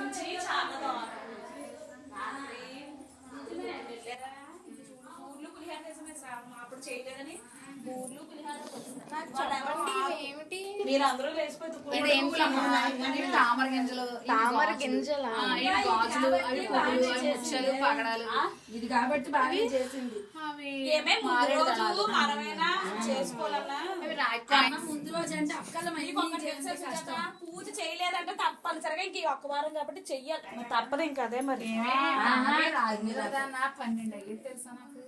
నుంచి చాలా ఊర్లు పులిహార అప్పుడు చేయలేదని ఊర్లు పులిహార మీరు అందరూ తామర గింజలు గాజులు అవి పువ్వులు ముచ్చలు పగడాలు ఇది కాబట్టి బాగా చేసింది. ముందు రోజు అంటే పూజ చేయలేదంటే తప్పనిసరిగా ఇంక ఒక్క వారం కాబట్టి చెయ్యాలి, తప్పదు ఇంకా అదే మరి. 12 అయ్యి తెలుసా నాకు.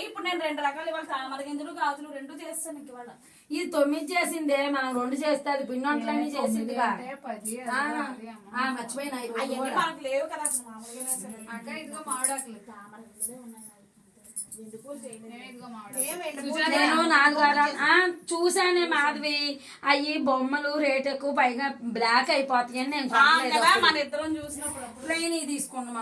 ఇప్పుడు నేను 2 రకాలు ఇవాళ తామర గింజలు గాజులు 2 చేస్తాను ఇంక ఇవాళ. ఇది 9 చేసిందే, మనం 2 చేస్తే అది పిండి చేసింది మర్చిపోయినా మనకు లేవు కదా అసలు మామూలుగా. అక్క ఇదిగో మామిడాకులు తామర గింజలే ఉన్నాయి నేను 4 వారాలు చూసానే మాధవి. అయ్యి బొమ్మలు రేట్ ఎక్కువ, పైగా బ్లాక్ అయిపోతాయి అని నేను మన ఇద్దరం చూసినప్పుడు ప్లెయిన్ తీసుకున్నాం.